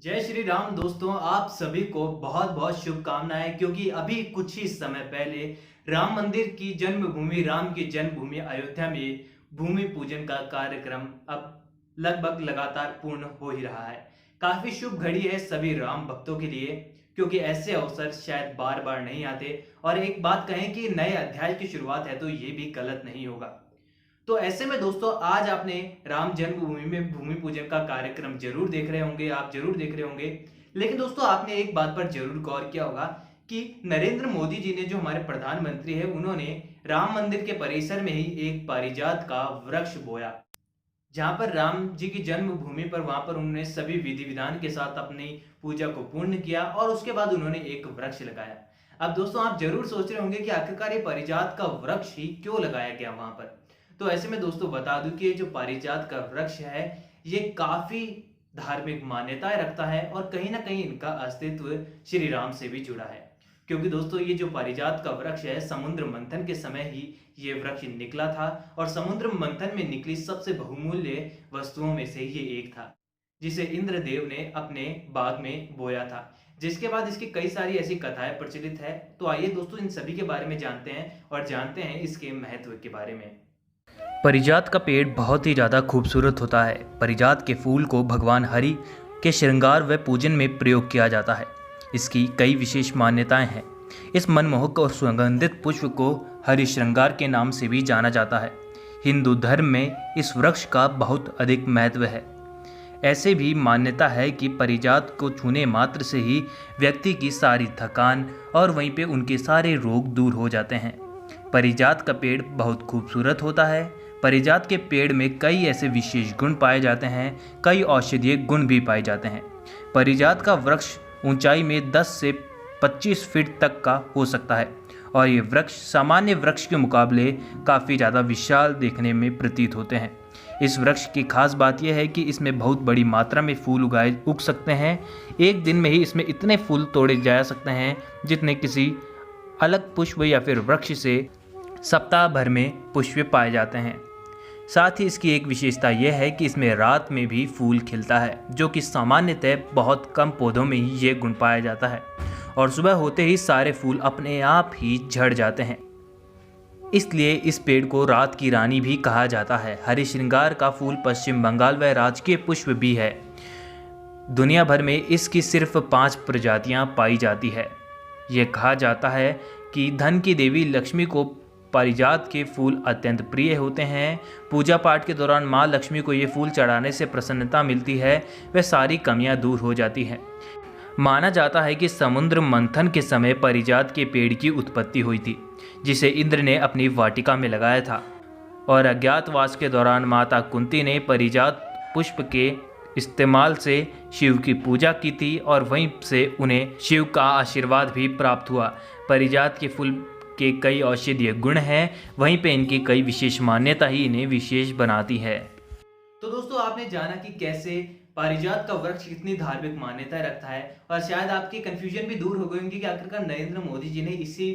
जय श्री राम दोस्तों, आप सभी को बहुत बहुत शुभकामनाएं। क्योंकि अभी कुछ ही समय पहले राम मंदिर की जन्मभूमि, राम की जन्मभूमि अयोध्या में भूमि पूजन का कार्यक्रम अब लगभग लगातार पूर्ण हो ही रहा है। काफी शुभ घड़ी है सभी राम भक्तों के लिए, क्योंकि ऐसे अवसर शायद बार बार नहीं आते। और एक बात कहें कि नए अध्याय की शुरुआत है तो ये भी गलत नहीं होगा। तो ऐसे में दोस्तों, आज आपने राम जन्मभूमि में भूमि पूजन का कार्यक्रम जरूर देख रहे होंगे, आप जरूर देख रहे होंगे। लेकिन दोस्तों, आपने एक बात पर जरूर गौर किया होगा कि नरेंद्र मोदी जी ने, जो हमारे प्रधानमंत्री है, उन्होंने राम मंदिर के परिसर में ही एक पारिजात का वृक्ष बोया। जहां पर राम जी की जन्मभूमि पर, वहां पर उन्होंने सभी विधि विधान के साथ अपनी पूजा को पूर्ण किया और उसके बाद उन्होंने एक वृक्ष लगाया। अब दोस्तों, आप जरूर सोच रहे होंगे कि आखिरकार ये पारिजात का वृक्ष ही क्यों लगाया गया वहां पर। तो ऐसे में दोस्तों बता दूं कि ये जो पारिजात का वृक्ष है, ये काफी धार्मिक मान्यताएं रखता है और कहीं ना कहीं इनका अस्तित्व श्री राम से भी जुड़ा है। क्योंकि दोस्तों, ये जो पारिजात का वृक्ष है, समुद्र मंथन के समय ही ये वृक्ष निकला था और समुद्र मंथन में निकली सबसे बहुमूल्य वस्तुओं में से ये एक था, जिसे इंद्रदेव ने अपने बाग में बोया था। जिसके बाद इसकी कई सारी ऐसी कथाएं प्रचलित है। तो आइए दोस्तों, इन सभी के बारे में जानते हैं और जानते हैं इसके महत्व के बारे में। पारिजात का पेड़ बहुत ही ज़्यादा खूबसूरत होता है। पारिजात के फूल को भगवान हरि के श्रृंगार व पूजन में प्रयोग किया जाता है। इसकी कई विशेष मान्यताएं हैं। इस मनमोहक और सुगंधित पुष्प को हरि श्रृंगार के नाम से भी जाना जाता है। हिंदू धर्म में इस वृक्ष का बहुत अधिक महत्व है। ऐसे भी मान्यता है कि पारिजात को छूने मात्र से ही व्यक्ति की सारी थकान और वहीं पे उनके सारे रोग दूर हो जाते हैं। पारिजात का पेड़ बहुत खूबसूरत होता है। पारिजात के पेड़ में कई ऐसे विशेष गुण पाए जाते हैं, कई औषधीय गुण भी पाए जाते हैं। पारिजात का वृक्ष ऊंचाई में 10 से 25 फीट तक का हो सकता है और ये वृक्ष सामान्य वृक्ष के मुकाबले काफ़ी ज़्यादा विशाल देखने में प्रतीत होते हैं। इस वृक्ष की खास बात यह है कि इसमें बहुत बड़ी मात्रा में फूल उग सकते हैं। एक दिन में ही इसमें इतने फूल तोड़े जा सकते हैं जितने किसी अलग पुष्प या फिर वृक्ष से सप्ताह भर में पुष्प पाए जाते हैं। साथ ही इसकी एक विशेषता यह है कि इसमें रात में भी फूल खिलता है, जो कि सामान्यतः बहुत कम पौधों में ही ये गुण पाया जाता है और सुबह होते ही सारे फूल अपने आप ही झड़ जाते हैं। इसलिए इस पेड़ को रात की रानी भी कहा जाता है। हरि श्रृंगार का फूल पश्चिम बंगाल व राजकीय पुष्प भी है। दुनिया भर में इसकी सिर्फ 5 प्रजातियां पाई जाती है। ये कहा जाता है कि धन की देवी लक्ष्मी को पारिजात के फूल अत्यंत प्रिय होते हैं। पूजा पाठ के दौरान माँ लक्ष्मी को ये फूल चढ़ाने से प्रसन्नता मिलती है, व सारी कमियां दूर हो जाती हैं। माना जाता है कि समुद्र मंथन के समय पारिजात के पेड़ की उत्पत्ति हुई थी, जिसे इंद्र ने अपनी वाटिका में लगाया था और अज्ञातवास के दौरान माता कुंती ने पारिजात पुष्प के इस्तेमाल से शिव की पूजा की थी और वहीं से उन्हें शिव का आशीर्वाद भी प्राप्त हुआ। पारिजात के फूल के कई औषधीय गुण हैं, वहीं पे इनकी कई विशेष मान्यता ही इन्हें विशेष बनाती है। तो दोस्तों, आपने जाना कि कैसे पारिजात का वृक्ष कितनी धार्मिक मान्यताएं रखता है। और शायद आपकी कंफ्यूजन भी दूर हो गई होंगी कि आखिरकार नरेंद्र मोदी जी ने इसी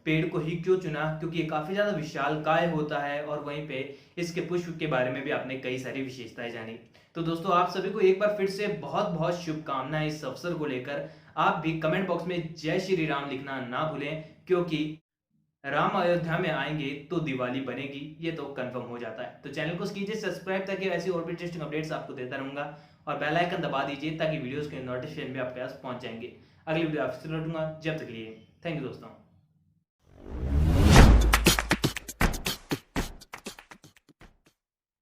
पेड़ को ही क्यों चुना, क्योंकि ये काफी ज्यादा विशालकाय होता है और वहीं पे इसके पुष्प के बारे में भी आपने कई सारी विशेषताएं जानी। तो दोस्तों, आप सभी को एक बार फिर से बहुत बहुत शुभकामनाएं इस अवसर को लेकर। आप भी कमेंट बॉक्स में जय श्री राम लिखना ना भूलें, क्योंकि राम अयोध्या में आएंगे तो दिवाली बनेगी, ये तो कंफर्म हो जाता है। तो चैनल को कीजिए सब्सक्राइब, ताकि ऐसी और भी इंटरेस्टिंग अपडेट्स आपको देता रहूंगा। और बेल आइकन दबा दीजिए ताकि वीडियोस के नोटिफिकेशन भी आपके पास पहुंच जाएंगे। अगली वीडियो आपसे लौटूंगा, जब तक के लिए थैंक यू दोस्तों।